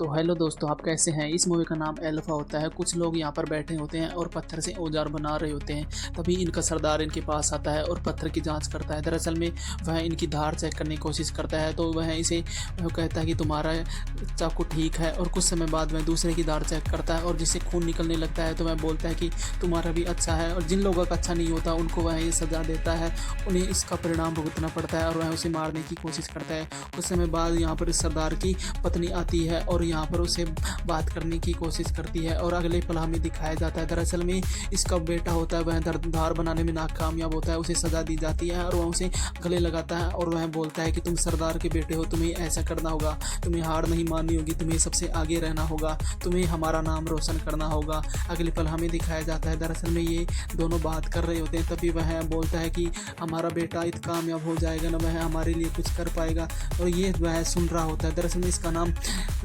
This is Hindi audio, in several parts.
तो हेलो दोस्तों, आप कैसे हैं। इस मूवी का नाम एल्फा होता है। कुछ लोग यहाँ पर बैठे होते हैं और पत्थर से औजार बना रहे होते हैं। तभी इनका सरदार इनके पास आता है और पत्थर की जांच करता है। दरअसल में वह इनकी धार चेक करने की कोशिश करता है, तो वह कहता है कि तुम्हारा चाकू ठीक है। और कुछ समय बाद वह दूसरे की धार चेक करता है और जिससे खून निकलने लगता है तो वह बोलता है कि तुम्हारा भी अच्छा है। और जिन लोगों का अच्छा नहीं होता उनको वह ये सजा देता है, उन्हें इसका परिणाम भुगतना पड़ता है और वह उसे मारने की कोशिश करता है। कुछ समय बाद यहाँ पर इस सरदार की पत्नी आती है और यहाँ पर उसे बात करने की कोशिश करती है और अगले पल हमें दिखाया जाता है दरअसल में इसका बेटा होता है, वह धार बनाने में नाकामयाब होता है। उसे सजा दी जाती है और वह उसे गले लगाता है और वह बोलता है कि तुम सरदार के बेटे हो, तुम्हें ऐसा करना होगा, तुम्हें हार नहीं माननी होगी, तुम्हें सबसे आगे रहना होगा, तुम्हें हमारा नाम रोशन करना होगा। अगले पल हमें दिखाया जाता है दरअसल में ये दोनों बात कर रहे होते हैं। तभी वह बोलता है कि हमारा बेटा इत कामयाब हो जाएगा ना, वह हमारे लिए कुछ कर पाएगा। और ये वह सुन रहा होता है। दरअसल में इसका नाम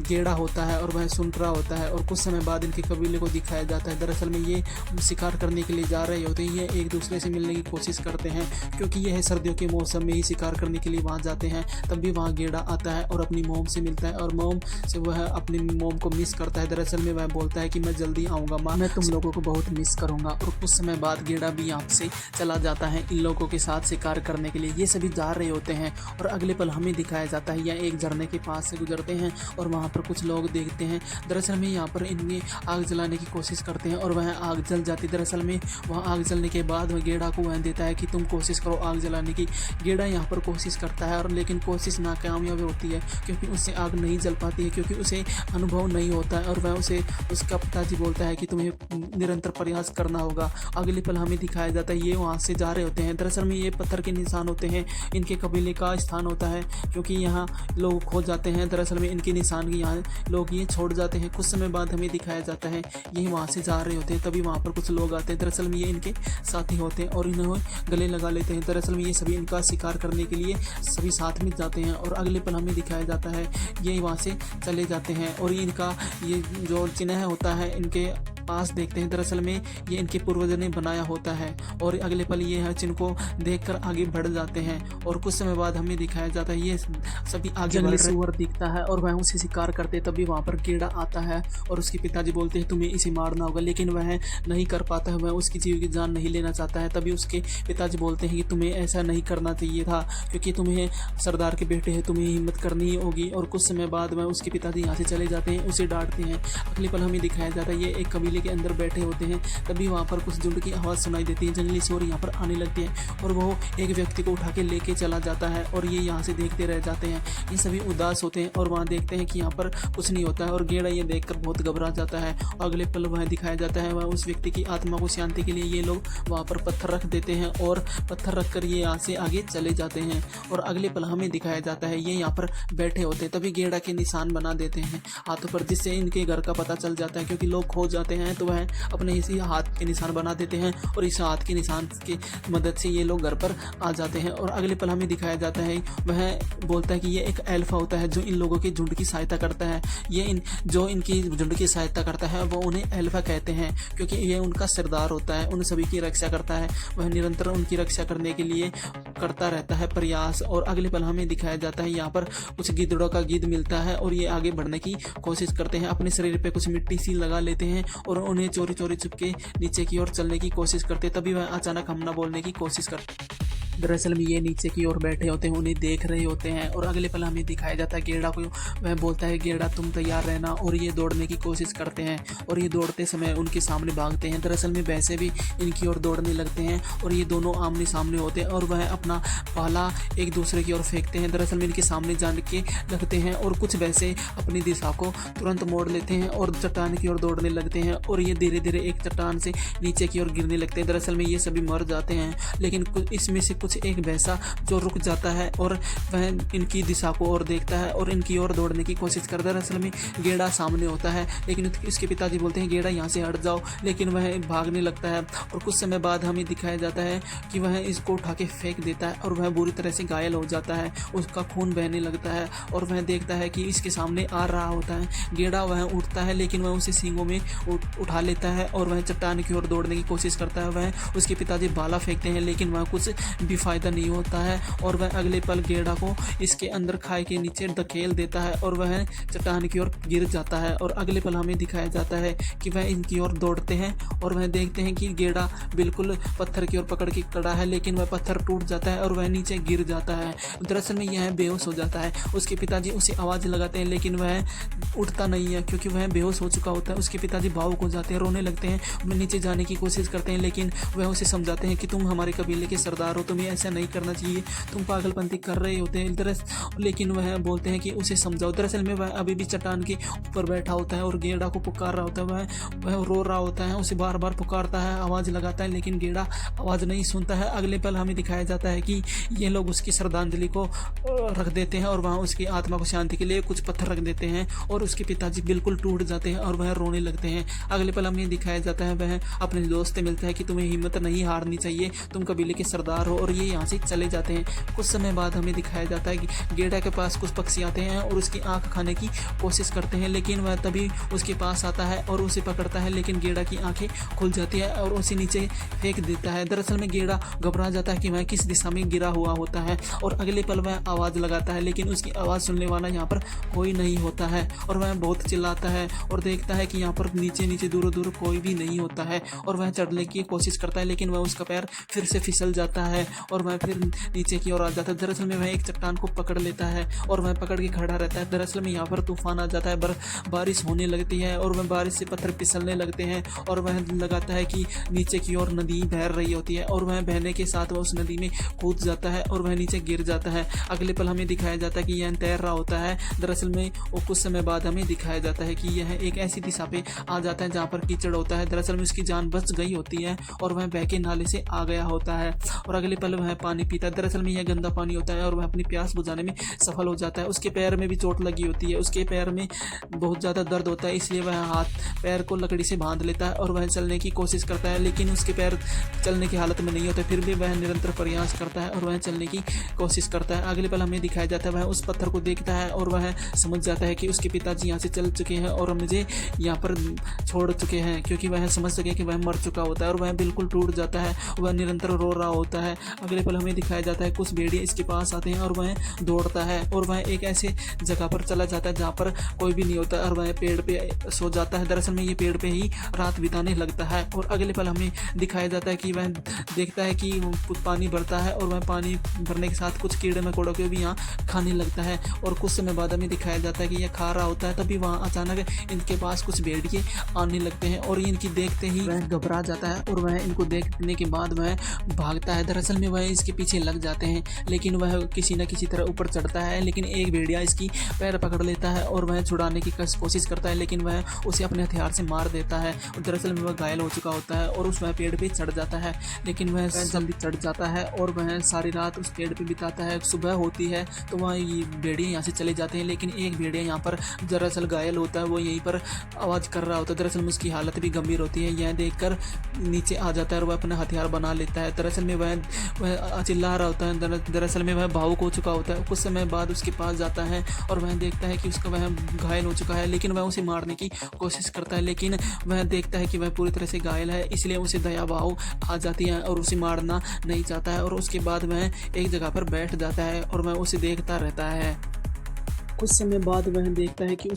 गेड़ा होता है और वह सुन रहा होता है। और कुछ समय बाद इनके कबीले को दिखाया जाता है। दरअसल में ये शिकार करने के लिए जा रहे होते हैं। ये एक दूसरे से मिलने की कोशिश करते हैं क्योंकि यह सर्दियों के मौसम में ही शिकार करने के लिए वहाँ जाते हैं। तब भी वहाँ गेड़ा आता है और अपनी मोम से मिलता है और मोम से वह अपनी मोम को मिस करता है। दरअसल में वह बोलता है कि मैं जल्दी आऊँगा माँ, मैं तुम लोगों को बहुत मिस करूँगा। और कुछ समय बाद गेड़ा भी यहाँ से चला जाता है इन लोगों के साथ शिकार करने के लिए। ये सभी जा रहे होते हैं और अगले पल हमें दिखाया जाता है यह एक झरने के पास से गुजरते हैं और वहाँ पर कुछ लोग देखते हैं। दरअसल में यहाँ पर इनमें आग जलाने की कोशिश करते हैं और वह आग जल जाती है। दरअसल में वह आग जलने के बाद वह गेड़ा को वह देता है कि तुम कोशिश करो आग जलाने की। गेड़ा यहाँ पर कोशिश करता है और लेकिन कोशिश नाकामयाब होती है क्योंकि उससे आग नहीं जल पाती है, क्योंकि उसे अनुभव नहीं होता है। और वह उसे उसका पिताजी बोलता है कि तुम्हें निरंतर प्रयास करना होगा। अगले पल हमें दिखाया जाता है ये वहाँ से जा रहे होते हैं। दरअसल में ये पत्थर के निशान होते हैं, इनके कबीले का स्थान होता है क्योंकि यहाँ लोग खो जाते हैं। दरअसल में इनके निशान की यहाँ लोग ये छोड़ जाते हैं। कुछ समय बाद हमें दिखाया जाता है ये वहाँ से जा रहे होते हैं। तभी वहाँ पर कुछ लोग आते हैं। दरअसल में ये इनके साथी होते हैं और इन्हें गले लगा लेते हैं। दरअसल में ये सभी इनका शिकार करने के लिए सभी साथ में जाते हैं और अगले पल हमें दिखाया जाता है ये वहाँ से चले जाते हैं और इनका ये जो चिन्ह होता है इनके पास देखते हैं। दरअसल में ये इनके पूर्वजों ने बनाया होता है और अगले पल ये चिन्ह को देखकर आगे बढ़ जाते हैं। और कुछ समय बाद हमें दिखाया जाता है ये सभी आगे बढ़ सुअर दिखता है और वह उसे शिकार करते। तभी वहाँ पर कीड़ा आता है और उसके पिताजी बोलते हैं तुम्हें इसे मारना होगा, लेकिन वह नहीं कर पाता है, वह उसकी जीव की जान नहीं लेना चाहता है। तभी उसके पिताजी बोलते हैं कि तुम्हें ऐसा नहीं करना चाहिए था क्योंकि तुम्हें सरदार के बेटे हैं, तुम्हें हिम्मत करनी ही होगी। और कुछ समय बाद वह उसके पिताजी यहाँ से चले जाते हैं, उसे डांटते हैं। अगले पल हमें दिखाया जाता है ये एक कबीले के अंदर बैठे होते हैं। तभी वहाँ पर कुछ झुंड की आवाज़ सुनाई देती है, जंगली शोर यहाँ पर आने लगते हैं और वो एक व्यक्ति को उठा के लेके चला जाता है और ये यहाँ से देखते रह जाते हैं। ये सभी उदास होते हैं और वहाँ देखते हैं कि यहाँ पर कुछ नहीं होता है और गेड़ा ये देखकर बहुत घबरा जाता है। अगले पल वह दिखाया जाता है वह उस व्यक्ति की आत्मा को शांति के लिए ये लोग वहाँ पर पत्थर रख देते हैं और पत्थर रख कर ये यहाँ से आगे चले जाते हैं। और अगले पल हमें दिखाया जाता है ये यहाँ पर बैठे होते हैं। तभी गेड़ा के निशान बना देते हैं हाथों पर, जिससे इनके घर का पता चल जाता है क्योंकि लोग खो जाते हैं तो वह अपने इसी हाथ के निशान बना देते हैं और इस हाथ के निशान की मदद से ये लोग घर पर आ जाते हैं। और अगले पल हमें दिखाया जाता है वह बोलता है कि ये एक एल्फा होता है जो इन लोगों के झुंड की सहायता करता है। ये जो इनकी झुंड की सहायता करता है वो उन्हें एल्फा कहते हैं क्योंकि ये उनका सरदार होता है, उन सभी की रक्षा करता है। वह निरंतर उनकी रक्षा करने के लिए करता रहता है प्रयास। और अगले पल हमें दिखाया जाता है यहाँ पर कुछ गिद्धड़ों का गिद्ध मिलता है और ये आगे बढ़ने की कोशिश करते हैं, अपने शरीर पे कुछ मिट्टी सी लगा लेते हैं और उन्हें चोरी चोरी छुपके नीचे की ओर चलने की कोशिश करते। तभी वह अचानक हमला बोलने की कोशिश करते। दरअसल में ये नीचे की ओर बैठे होते हैं, उन्हें देख रहे होते हैं। और अगले पल हमें दिखाया जाता है गेड़ा को, वह बोलता है गेड़ा तुम तैयार रहना। और ये दौड़ने की कोशिश करते हैं और ये दौड़ते समय उनके सामने भागते हैं। दरअसल में वैसे भी इनकी ओर दौड़ने लगते हैं और ये दोनों आमने सामने होते हैं और वह अपना भाला एक दूसरे की ओर फेंकते हैं। दरअसल में इनके सामने जाने के लगते हैं और कुछ वैसे अपनी दिशा को तुरंत मोड़ लेते हैं और चट्टान की ओर दौड़ने लगते हैं और ये धीरे धीरे एक चट्टान से नीचे की ओर गिरने लगते हैं। दरअसल में ये सभी मर जाते हैं, लेकिन इसमें से कुछ एक वैसा जो रुक जाता है और वह इनकी दिशा को और देखता है और इनकी ओर दौड़ने की कोशिश करता है। दरअसल में गेड़ा सामने होता है, लेकिन इसके पिताजी बोलते हैं गेड़ा यहाँ से हट जाओ, लेकिन वह भागने लगता है। और कुछ समय बाद हमें दिखाया जाता है कि वह इसको उठा के फेंक देता है और वह बुरी तरह से घायल हो जाता है, उसका खून बहने लगता है और वह देखता है कि इसके सामने आ रहा होता है गेड़ा। वह उठता है लेकिन वह उसे सींगों में उठा लेता है और वह चट्टान की ओर दौड़ने की कोशिश करता है। वह उसके पिताजी भाला फेंकते हैं लेकिन वह कुछ भी भी फ़ायदा नहीं होता है और वह अगले पल गेड़ा को इसके अंदर खाई के नीचे धकेल देता है और वह चट्टान की ओर गिर जाता है। और अगले पल हमें दिखाया जाता है कि वह इनकी ओर दौड़ते हैं और वह देखते हैं कि गेड़ा बिल्कुल पत्थर की ओर पकड़ के खड़ा है, लेकिन वह पत्थर टूट जाता है और वह नीचे गिर जाता है। दरअसल में यह बेहोश हो जाता है। उसके पिताजी उसे आवाज़ लगाते हैं, लेकिन वह उठता नहीं है क्योंकि वह बेहोश हो चुका होता है। उसके पिताजी भावुक हो जाते हैं, रोने लगते हैं, उन्हें नीचे जाने की कोशिश करते हैं, लेकिन वह उसे समझाते हैं कि तुम हमारे कबीले के सरदार हो, तुम्हें ऐसा नहीं करना चाहिए, तुम पागलपंती कर रहे होते हैं। लेकिन वह बोलते हैं कि उसे समझाओ। दरअसल में वह अभी भी चट्टान के ऊपर बैठा होता है और गेड़ा को पुकार रहा होता है। वह रो रहा होता है, उसे बार बार पुकारता है, आवाज़ लगाता है, लेकिन गेड़ा आवाज़ नहीं सुनता है। अगले पल हमें दिखाया जाता है कि ये लोग उसकी श्रद्धांजलि को रख देते हैं और वहाँ उसकी आत्मा को शांति के लिए कुछ पत्थर रख देते हैं और उसके पिताजी बिल्कुल टूट जाते हैं और वह रोने लगते हैं। अगले पल हमें दिखाया जाता है वह अपने दोस्त से मिलता है कि तुम्हें हिम्मत नहीं हारनी चाहिए, तुम कबीले के सरदार हो, और ये यहाँ से चले जाते हैं। कुछ समय बाद हमें दिखाया जाता है कि गेड़ा के पास कुछ पक्षी आते हैं और उसकी आंख खाने की कोशिश करते हैं, लेकिन वह तभी उसके पास आता है और उसे पकड़ता है, लेकिन गेड़ा की आंखें खुल जाती है और उसे नीचे फेंक देता है। दरअसल में गेड़ा घबरा जाता है कि वह किस दिशा में गिरा हुआ होता है और अगले पल वह आवाज़ लगाता है, लेकिन उसकी आवाज़ सुनने वाला यहाँ पर कोई नहीं होता है और वह बहुत चिल्लाता है और देखता है कि यहाँ पर नीचे नीचे दूर दूर कोई भी नहीं होता है और वह चढ़ने की कोशिश करता है, लेकिन वह उसका पैर फिर से फिसल जाता है और वह फिर नीचे की ओर आ जाता है। दरअसल में वह एक चट्टान को पकड़ लेता है और वह पकड़ के खड़ा रहता है। दरअसल में यहाँ पर तूफान आ जाता है, बारिश होने लगती है और वह बारिश से पत्थर फिसलने लगते हैं और वह लगाता है कि नीचे की ओर नदी बह रही होती है और वह बहने के साथ वह उस नदी में कूद जाता है और वह नीचे गिर जाता है। अगले पल हमें दिखाया जाता है कि यह तैर रहा होता है। दरअसल में वो कुछ समय बाद हमें दिखाया जाता है कि यह एक ऐसी दिशा पे आ जाता है जहाँ पर कीचड़ होता है। दरअसल में उसकी जान बच गई होती है और वह बह के नाले से आ गया होता है और अगले पल वह पानी पीता है। दरअसल में यह गंदा पानी होता है और वह अपनी प्यास बुझाने में सफल हो जाता है। उसके पैर में भी चोट लगी होती है, उसके पैर में बहुत ज़्यादा दर्द होता है, इसलिए वह हाथ पैर को लकड़ी से बांध लेता है और वह चलने की कोशिश करता है, लेकिन उसके पैर चलने की हालत में नहीं होते। फिर भी वह निरंतर प्रयास करता है और वह चलने की कोशिश करता है। अगले पल हमें दिखाया जाता है वह उस पत्थर को देखता है और वह समझ जाता है कि उसके पिताजी यहाँ से चल चुके हैं और मुझे यहाँ पर छोड़ चुके हैं, क्योंकि वह समझ सके कि वह मर चुका होता है और वह बिल्कुल टूट जाता है। वह निरंतर रो रहा होता है। अगले पल हमें दिखाया जाता है कुछ भेड़िए इसके पास आते हैं और वह दौड़ता है और वह एक ऐसे जगह पर चला जाता है जहाँ पर कोई भी नहीं होता और वह पेड़ पे सो जाता है। दरअसल में ये पेड़ पे ही रात बिताने लगता है और अगले पल हमें दिखाया जाता है कि वह देखता है कि पानी भरता है और वह पानी भरने के साथ कुछ कीड़े मकोड़ों के भी यहाँ खाने लगता है और कुछ समय बाद हमें दिखाया जाता है कि यह खा रहा होता है। तभी वहाँ अचानक इनके पास कुछ भेड़िए आने लगते हैं और इनकी देखते ही वह घबरा जाता है और वह इनको देखने के बाद वह भागता है। दरअसल में वह इसके पीछे लग जाते हैं, लेकिन वह किसी न किसी तरह ऊपर चढ़ता है, लेकिन एक भेड़िया इसकी पैर पकड़ लेता है और वह छुड़ाने की कोशिश करता है, लेकिन वह उसे अपने हथियार से मार देता है। और दरअसल में वह घायल हो चुका होता है और उस वह पेड़ पे चढ़ जाता है, लेकिन वह जल्दी चढ़ जाता है और वह सारी रात उस पेड़ पे बिताता है। सुबह होती है तो वह भेड़िए यहाँ से चले जाते हैं, लेकिन एक भेड़िया यहाँ पर दरअसल घायल होता है, वो यहीं पर आवाज़ कर रहा होता है। दरअसल में उसकी हालत भी गंभीर होती है। यह देखकर नीचे आ जाता है और वह अपना हथियार बना लेता है। दरअसल में वह चिल्ला रहा होता है। दरअसल में वह भावुक हो चुका होता है। कुछ समय बाद उसके पास जाता है और वह देखता है कि उसका वह घायल हो चुका है, लेकिन वह उसे मारने की कोशिश करता है, लेकिन वह देखता है कि वह पूरी तरह से घायल है, इसलिए उसे दया भाव आ जाती है और उसे मारना नहीं चाहता है। और उसके बाद वह एक जगह पर बैठ जाता है और वह उसे देखता रहता है। कुछ समय बाद वह देखता है कि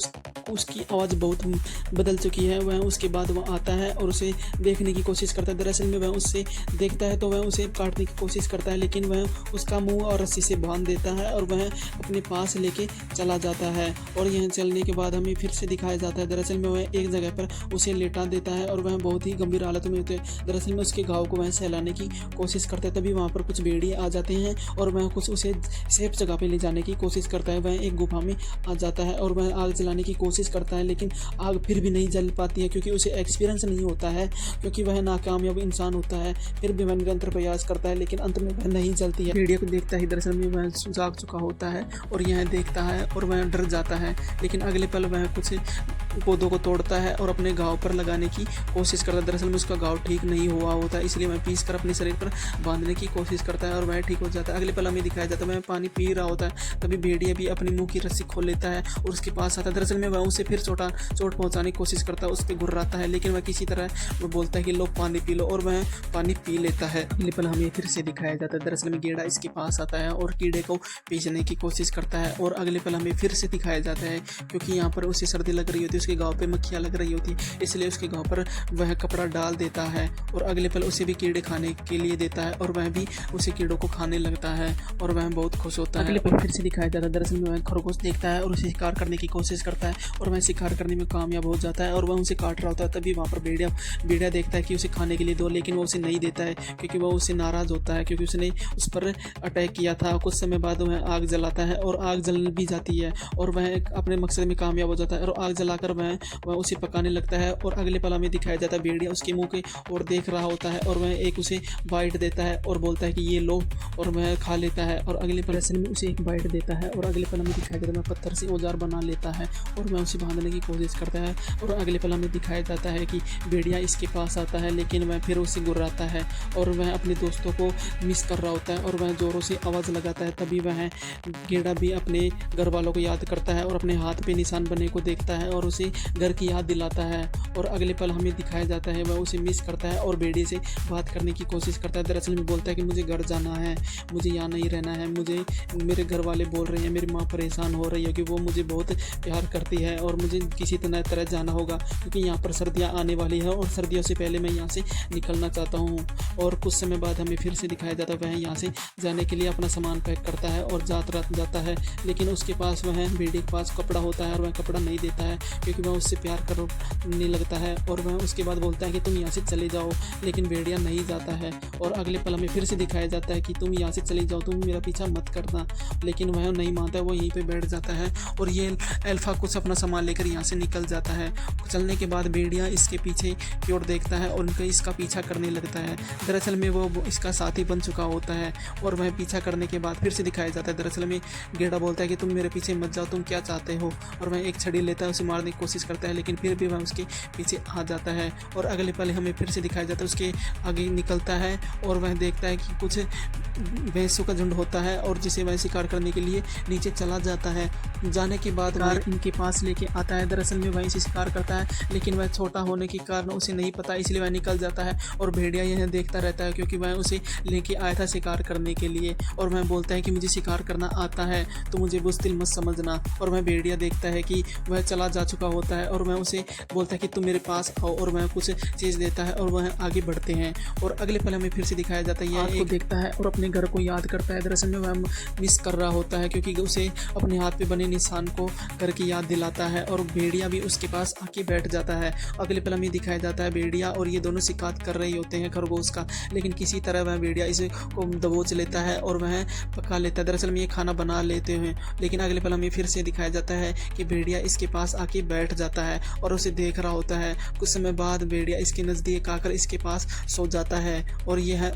उसकी आवाज़ बहुत बदल चुकी है। वह उसके बाद वह आता है और उसे देखने की कोशिश करता है। दरअसल में वह उससे देखता है तो वह उसे काटने की कोशिश करता है, लेकिन वह उसका मुंह और रस्सी से बांध देता है और वह अपने पास लेके चला जाता है। और यह चलने के बाद हमें फिर से दिखाया जाता है। दरअसल में वह एक जगह पर उसे लेटा देता है और वह बहुत ही गंभीर हालत में होते हैं। दरअसल में उसके घाव को वह सहलाने की कोशिश करता है। तभी वहाँ पर कुछ भेड़िए आ जाते हैं और वह कुछ उसे सेफ जगह पर ले जाने की कोशिश करता है। वह एक गुफा में आ जाता है और वह आग जलाने की कोशिश करता है, लेकिन आग फिर भी नहीं जल पाती है, क्योंकि उसे एक्सपीरियंस नहीं होता है, क्योंकि वह नाकामयाब इंसान होता है। फिर भी वह निरंतर प्रयास करता है, लेकिन अंत में वह नहीं जलती है। भेड़िया को देखता ही दरअसल में वह जाग चुका होता है और यह देखता है और वह डर जाता है, लेकिन अगले पल वह कुछ पौधों को तोड़ता है और अपने घाव पर लगाने की कोशिश करता है। दरअसल में उसका घाव ठीक नहीं हुआ होता है, इसलिए वह पीस कर अपने शरीर पर बांधने की कोशिश करता है और वह ठीक हो जाता है। अगले पल हमें दिखाया जाता है वह पानी पी रहा होता है, तभी भेड़िया भी अपनी मुंह की रस्सी खोल लेता है और उसके पास आता है। दरअसल में वह उसे फिर चोट पहुंचाने की कोशिश करता है, उस पर गुर्राता है, लेकिन वह किसी तरह वो बोलता है कि लो पानी पी लो, और वह पानी पी लेता है। अगले पल हमें फिर से दिखाया जाता है दरअसल में गेड़ा इसके पास आता है और कीड़े को पीसने की कोशिश करता है। और अगले पल हमें फिर से दिखाया जाता है क्योंकि यहाँ पर उसे सर्दी लग रही होती है, उसके गाँव पे मक्खियाँ लग रही होती है, इसलिए उसके गाँव पर वह कपड़ा डाल देता है और अगले पल उसे भी कीड़े खाने के लिए देता है और वह भी उसे कीड़ों को खाने लगता है और वह बहुत खुश होता है। अगले पल फिर से दिखाया जाता है दरअसल में वह खरगोश देखता है और उसे शिकार करने की कोशिश करता है और वह शिकार करने में कामयाब हो जाता है और वह उसे काट रहा होता है। तभी वहाँ पर भेड़िया देखता है कि उसे खाने के लिए दो, लेकिन वो उसे नहीं देता है क्योंकि वह उससे नाराज़ होता है क्योंकि उसने उस पर अटैक किया था। कुछ समय बाद वह आग जलाता है और आग जल भी जाती है और वह अपने मकसद में कामयाब हो जाता है और आग जलाकर वह उसे पकाने लगता है। और अगले पल हमें दिखाया जाता है भेड़िया उसके मुंह के ओर देख रहा होता है और वह एक उसे बाइट देता है और बोलता है कि ये लो, और वह खा लेता है। और अगले पल असल में उसे एक बाइट देता है और अगले पल हमें दिखाया जाता है वह पत्थर से औजार बना लेता है और वह उसे बांधने की कोशिश करता है। और अगले पल हमें दिखाया जाता है कि भेड़िया इसके पास आता है, लेकिन वह फिर उसे गुर्राता है और वह अपने दोस्तों को मिस कर रहा होता है और वह ज़ोरों से आवाज़ लगाता है। तभी वह गेड़ा भी अपने घर वालों को याद करता है और अपने हाथ पे निशान बने को देखता है और उसे घर की याद दिलाता है। और अगले पल हमें दिखाया जाता है वह उसे मिस करता है और भेड़िए से बात करने की कोशिश करता है। दरअसल में बोलता है कि मुझे घर जाना है, मुझे यहाँ नहीं रहना है, मुझे मेरे घर वाले बोल रहे हैं, मेरी माँ परेशान हो रही है कि वो मुझे बहुत प्यार करती है और मुझे किसी तरह जाना होगा क्योंकि यहाँ पर सर्दियाँ आने वाली है और सर्दियों से पहले मैं यहाँ से निकलना चाहता हूँ। और कुछ समय बाद हमें फिर से दिखाया जाता है वह यहाँ से जाने के लिए अपना सामान पैक करता है और जाता है, लेकिन उसके पास वह भेड़िए के पास कपड़ा होता है और वह कपड़ा नहीं देता है क्योंकि वह उससे प्यार करने लगता है और वह उसके बाद बोलता है कि तुम यहाँ से चले जाओ, लेकिन भेड़िया नहीं जाता है। और अगले पल हमें फिर से दिखाया जाता है कि तुम यहाँ से चले जाओ, तुम मेरा पीछा मत करना, लेकिन वह नहीं मानता है, वो यहीं पे बैठ जाता है। और ये अल्फा कुछ अपना सामान लेकर यहाँ से निकल जाता है। चलने के बाद भेड़िया इसके पीछे की ओर देखता है और उनका इसका पीछा करने लगता है। दरअसल में वो इसका साथी बन चुका होता है और वह पीछा करने के बाद फिर से दिखाया जाता है। दरअसल में गेड़ा बोलता है कि तुम मेरे पीछे मत जाओ, तुम क्या चाहते हो, और वह एक छड़ी लेता है, उसे मारने की कोशिश करता है, लेकिन फिर भी वह उसके पीछे आ जाता है। और अगले पल हमें फिर से दिखाया जाता है उसके आगे निकलता है और वह देखता है कि कुछ भैंसों का झुंड होता है और जिसे वह शिकार करने के लिए नीचे चला जाता है। जाने के बाद वह इनके पास लेके आता है। दरअसल में वह इसे शिकार करता है, लेकिन वह छोटा होने के कारण उसे नहीं पता, इसलिए वह निकल जाता है और भेड़िया यह देखता रहता है क्योंकि वह उसे लेके आया था शिकार करने के लिए। और वह बोलता है कि मुझे शिकार करना आता है तो मुझे बुज़दिल मत समझना। और वह भेड़िया देखता है कि वह चला जा चुका होता है और वह उसे बोलता है कि तुम मेरे पास आओ, और वह कुछ चीज़ देता है और वह आगे बढ़ते हैं। और अगले पल हमें फिर से दिखाया जाता है यह एक देखता है और अपने घर को याद करता है। दरअसल में वह मिस कर रहा होता है क्योंकि उसे अपने हाथ पे बने निशान को घर की याद दिलाता है और भेड़िया भी उसके पास आके बैठ जाता है। अगले पल हमें दिखाया जाता है भेड़िया और ये दोनों शिकार कर रहे होते हैं खरगोश का, लेकिन किसी तरह वह भेड़िया इसे को दबोच लेता है और वह पका लेता है। दरअसल में ये खाना बना लेते हैं, लेकिन अगले पल हमें फिर से दिखाया जाता है कि भेड़िया इसके पास आके बैठ जाता है और उसे देख रहा होता है। कुछ समय बाद भेड़िया इसके नज़दीक आकर इसके पास सो जाता है और यह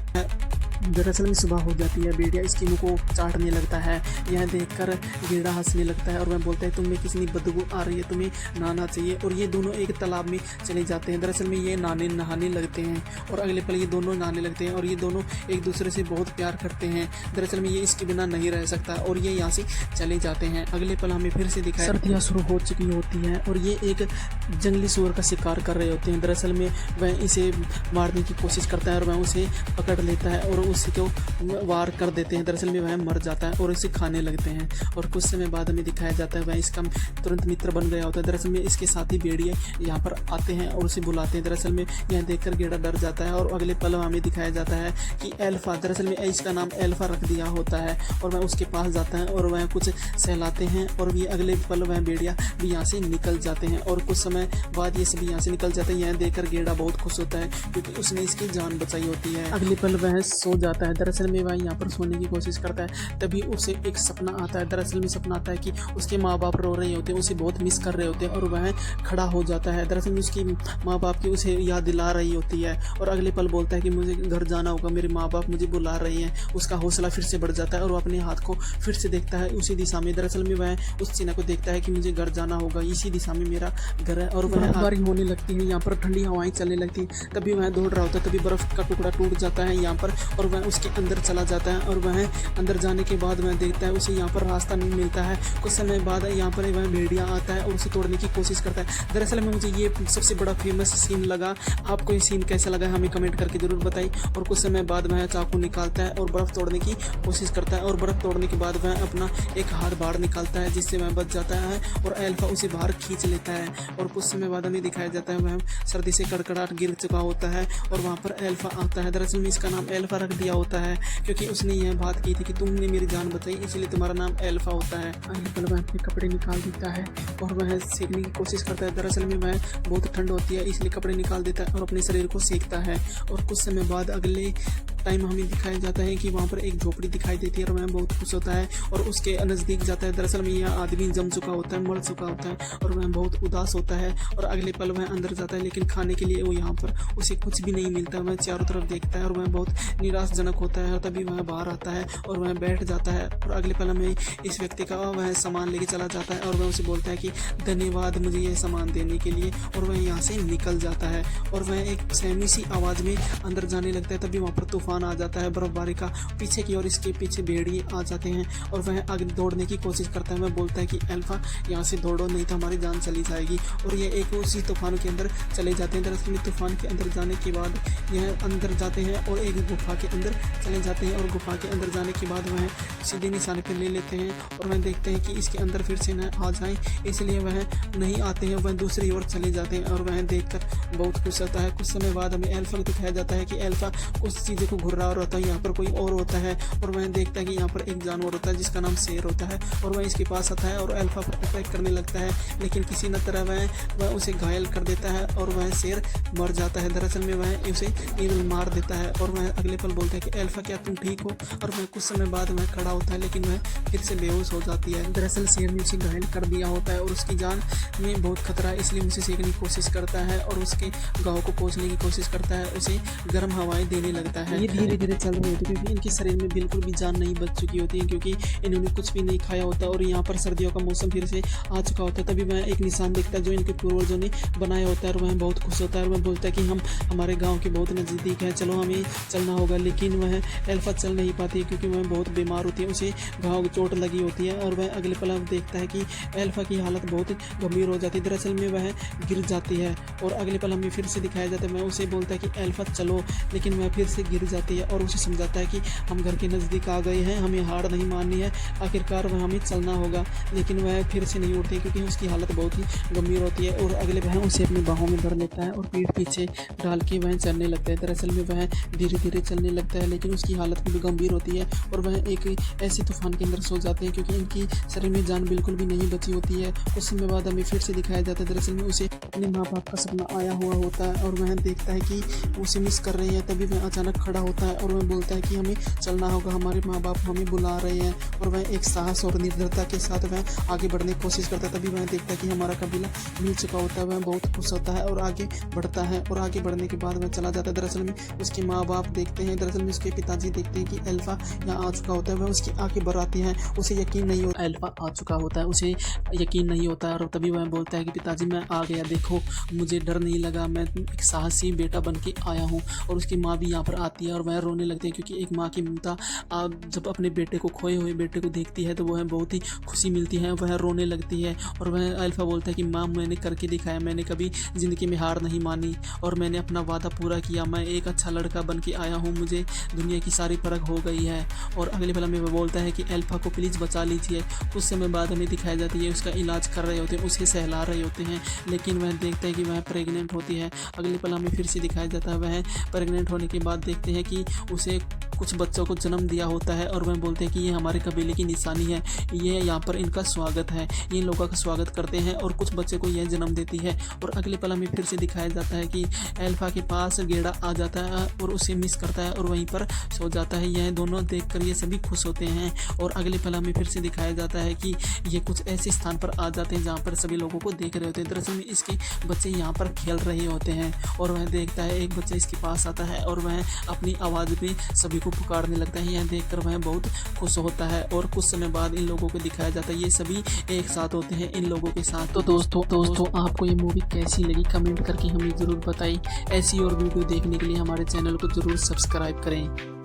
दरअसल में सुबह हो जाती है। भेड़िया इसके मुंह को चाटने लगता है। यह देखकर गेड़ा हंसने लगता है और वह बोलता है तुम्हें कितनी बदबू आ रही है, तुम्हें नहाना चाहिए। और ये दोनों एक तालाब में चले जाते हैं। दरअसल में ये नहाने लगते हैं और अगले पल ये दोनों नहाने लगते हैं और ये दोनों एक दूसरे से बहुत प्यार करते हैं। दरअसल में ये इसके बिना नहीं रह सकता और ये यहाँ से चले जाते हैं। अगले पल हमें फिर से दिखाया सर्दियाँ शुरू हो चुकी होती हैं और ये एक जंगली सूअर का शिकार कर रहे होते हैं। दरअसल में वह इसे मारने की कोशिश करता है और वह उसे पकड़ लेता है और उसी को वार कर देते हैं। दरअसल में वह मर जाता है और इसे खाने लगते हैं। और कुछ समय बाद हमें दिखाया जाता है वह इसका तुरंत मित्र बन गया होता है। दरअसल में इसके साथी भेड़िए यहाँ पर आते हैं और उसे बुलाते हैं। दरअसल में यह देखकर गेड़ा डर जाता है और अगले पल हमें दिखाया जाता है कि एल्फा, दरअसल में इसका नाम एल्फा रख दिया होता है और वह उसके पास जाता है और वह कुछ सहलाते हैं और ये अगले पल वह भेड़िया भी यहाँ से निकल जाते हैं। और कुछ समय बाद ये सभी यहाँ से निकल जाते हैं। यह देखकर गेड़ा बहुत खुश होता है क्योंकि उसने इसकी जान बचाई होती है। अगले पल वह सो सो जाता है। दरअसल में वह यहाँ पर सोने की कोशिश करता है, तभी उसे एक सपना आता है। दरअसल में सपना आता है कि उसके माँ बाप रो रहे होते हैं, उसे बहुत मिस कर रहे होते हैं और वह खड़ा हो जाता है। दरअसल में उसकी माँ बाप की उसे याद दिला रही होती है और अगले पल बोलता है कि मुझे घर जाना होगा, मेरे माँ बाप मुझे बुला रहे हैं। उसका हौसला फिर से बढ़ जाता है और वो अपने हाथ को फिर से देखता है उसी दिशा में। दरअसल में वह उस चिन्ह को देखता है कि मुझे घर जाना होगा, इसी दिशा में मेरा घर है। और वह बारिश होने लगती है, यहाँ पर ठंडी हवाएं चलने लगती हैं। तभी वह दौड़ रहा होता है, तभी बर्फ का टुकड़ा टूट जाता है यहाँ पर और वह उसके अंदर चला जाता है। और वह अंदर जाने के बाद वह देखता है उसे यहाँ पर रास्ता नहीं मिलता है। कुछ समय बाद यहाँ पर वह भेड़िया आता है और उसे तोड़ने की कोशिश करता है। दरअसल में मुझे ये सबसे बड़ा फेमस सीन लगा। आपको ये सीन कैसा लगा हमें कमेंट करके जरूर बताइए। और कुछ समय बाद वह चाकू निकालता है और बर्फ़ तोड़ने की कोशिश करता है और बर्फ़ तोड़ने के बाद वह अपना एक हाथ बाहर निकालता है जिससे वह बच जाता है और एल्फा उसे बाहर खींच लेता है। और कुछ समय बाद हमें दिखाया जाता है वह सर्दी से कड़कड़ाहट गिर चुका होता है और वहाँ पर एल्फा आता है। दरअसल में इसका नाम एल्फा रख दिया होता है क्योंकि उसने यह बात की थी कि तुमने मेरी जान बचाई, इसलिए तुम्हारा नाम एल्फा होता है। अगले पल वह अपने कपड़े निकाल देता है और वह सेकने की कोशिश करता है। दरअसल में वह बहुत ठंड होती है इसलिए कपड़े निकाल देता है और अपने शरीर को सेकता है। और कुछ समय बाद अगले टाइम हमें दिखाया जाता है कि वहाँ पर एक झोपड़ी दिखाई देती है और वह बहुत खुश होता है और उसके नज़दीक जाता है। दरअसल में यह आदमी जम चुका होता है, मर चुका होता है और वह बहुत उदास होता है। और अगले पल वह अंदर जाता है लेकिन खाने के लिए वो यहाँ पर उसे कुछ भी नहीं मिलता। वह चारों तरफ देखता है और वह बहुत निराशजनक होता है। और तभी वह बाहर आता है और वह बैठ जाता है और अगले पल में इस व्यक्ति का वह सामान लेके चला जाता है और वह उसे बोलता है कि धन्यवाद मुझे ये सामान देने के लिए। और वह यहाँ से निकल जाता है और वह एक सहमी सी आवाज़ में अंदर जाने लगता है। तभी वहाँ पर तूफान आ जाता है बर्फबारी का, पीछे की ओर इसके पीछे भेड़िए आ जाते हैं और वह आगे दौड़ने की कोशिश करता है। वह बोलता है कि एल्फा यहाँ से दौड़ो नहीं तो हमारी जान चली जाएगी। और ये एक उसी तूफान के अंदर चले जाते हैं। दरअसल तूफान के अंदर जाने के बाद यह अंदर जाते हैं और एक गुफा के अंदर चले जाते हैं। और गुफा के अंदर जाने के बाद वह सीधे निशाने पर ले लेते हैं और वह देखते हैं कि इसके अंदर फिर से न आ जाएं, इसलिए वह नहीं आते हैं, वह दूसरी ओर चले जाते हैं। और वह देखकर बहुत खुश होता है। कुछ समय बाद हमें एल्फा को दिखाया जाता है कि एल्फा कुछ चीज़ों को घुर्रा और होता है, यहाँ पर कोई और होता है। और वह देखता है कि यहाँ पर एक जानवर होता है जिसका नाम शेर होता है और वह इसके पास आता है और एल्फा पर अटैक करने लगता है, लेकिन किसी न तरह वह उसे घायल कर देता है और वह शेर मर जाता है। दरअसल में वह उसे नील मार देता है और वह अगले पल बोलता है कि एल्फा क्या तुम ठीक हो। और वह कुछ समय बाद वह खड़ा होता है लेकिन वह फिर से बेहोश हो जाती है। दरअसल शेर ने उसे घायल कर दिया होता है और उसकी जान में बहुत खतरा है, इसलिए उसे सेकने की कोशिश करता है और उसके घाव को पोंछने की कोशिश करता है, उसे गर्म हवाएं देने लगता है। ये धीरे धीरे चल रहे होते क्योंकि इनके शरीर में बिल्कुल भी जान नहीं बच चुकी होती है क्योंकि इन्होंने कुछ भी नहीं खाया होता और यहाँ पर सर्दियों का मौसम फिर से आ चुका होता है। तभी वह एक निशान देखता है जो इनके पूर्वजों ने बनाया होता है और वह बहुत खुश होता है और वह बोलता है कि हम हमारे गाँव के बहुत नज़दीक है, चलो हमें चलना होगा। लेकिन वह एल्फा चल नहीं पाती है क्योंकि वह बहुत बीमार होती है, उसे घाव चोट लगी होती है। और वह अगले पल देखता है कि एल्फा की हालत बहुत गंभीर हो जाती है। दरअसल में वह गिर जाती है और अगले पल हमें फिर से दिखाया जाता है। वह उसे बोलता है कि एल्फा चलो, लेकिन वह फिर से गिर जाती है और उसे समझाता है कि हम घर के नज़दीक आ गए हैं, हमें हार नहीं माननी है, आखिरकार वह हमें चलना होगा। लेकिन वह फिर से नहीं उठती क्योंकि उसकी हालत बहुत ही गंभीर होती है। और अगले वह उसे अपनी बाहों में भर लेता है और पीठ पीछे डाल के वह चलने लगता है। दरअसल में वह धीरे धीरे चलने लगता है लेकिन उसकी हालत भी गंभीर होती है और वह एक ऐसे तूफान के अंदर सो जाते हैं क्योंकि इनकी शरीर में जान बिल्कुल भी नहीं बची होती है। कुछ समय बाद हमें फिर से दिखाया जाता है। दरअसल में उसे अपने माँ बाप का सपना आया हुआ होता है और वह देखता है कि उसे मिस कर रहे हैं। तभी वह अचानक खड़ा होता है और वह बोलता है कि हमें चलना होगा, हमारे माँ बाप हमें बुला रहे हैं। और वह एक साहस और निर्भरता के साथ वह आगे बढ़ने की कोशिश करता है। तभी वह देखता है कि हमारा कबीला मिल चुका होता है। वह बहुत खुश होता है और आगे बढ़ता है और आगे बढ़ने के बाद वह चला जाता है। दरअसल में उसके माँ बाप देखते हैं, दरअसल में उसके पिताजी देखते हैं कि एल्फा यहाँ आ चुका होता है। वह उसकी आंखें भर आती हैं, उसे यकीन नहीं होता एल्फा आ चुका होता है, उसे यकीन नहीं होता है। और तभी वह बोलता है कि पिताजी मैं आ गया, देखो मुझे डर नहीं लगा, मैं एक साहसी बेटा बन के आया हूँ। और उसकी माँ भी यहाँ पर आती है और वह रोने लगती है क्योंकि एक माँ की ममता जब अपने बेटे को खोए हुए बेटे को देखती है तो वह बहुत ही खुशी मिलती है, वह रोने लगती है। और वह एल्फा बोलता है कि माँ मैंने करके दिखाया, मैंने कभी ज़िंदगी में हार नहीं मानी और मैंने अपना वादा पूरा किया, मैं एक अच्छा लड़का बन के आया हूँ, मुझे दुनिया की सारी परख हो गई है। और अगले पल में वह बोलता है कि एल्फा को प्लीज़ बचा लीजिए। कुछ समय बाद हमें दिखाई जाती है उसका इलाज कर रहे होते हैं, उसे सहला रहे होते हैं, लेकिन वह देखते हैं कि वह प्रेग्नेंट होती है। अगले पल हमें फिर से दिखाया जाता है वह प्रेग्नेंट होने के बाद देखते हैं कि उसे कुछ बच्चों को जन्म दिया होता है और वह बोलते हैं कि ये हमारे कबीले की निशानी है, ये यहाँ पर इनका स्वागत है, ये लोगों का स्वागत करते हैं। और कुछ बच्चे को यह जन्म देती है। और अगले पल हमें फिर से दिखाया जाता है कि एल्फा के पास गेड़ा आ जाता है और उसे मिस करता है और और वहीं पर सो जाता है। यह दोनों देखकर ये सभी खुश होते हैं और अगले पल हमें फिर से दिखाया जाता है कि ये कुछ ऐसे स्थान पर आ जाते हैं जहाँ पर सभी लोगों को देख रहे होते हैं। दरअसल में इसके बच्चे यहाँ पर खेल रहे होते हैं और वह देखता है, एक बच्चा इसके पास आता है और वह अपनी आवाज़ में सभी को पुकारने लगता है। यह देखकर वह बहुत खुश होता है और कुछ समय बाद इन लोगों को दिखाया जाता है ये सभी एक साथ होते हैं इन लोगों के साथ। तो दोस्तों आपको ये मूवी कैसी लगी कमेंट करके हमें ज़रूर बताइए। ऐसी और वीडियो देखने के लिए हमारे चैनल को ज़रूर सब्सक्राइब करें।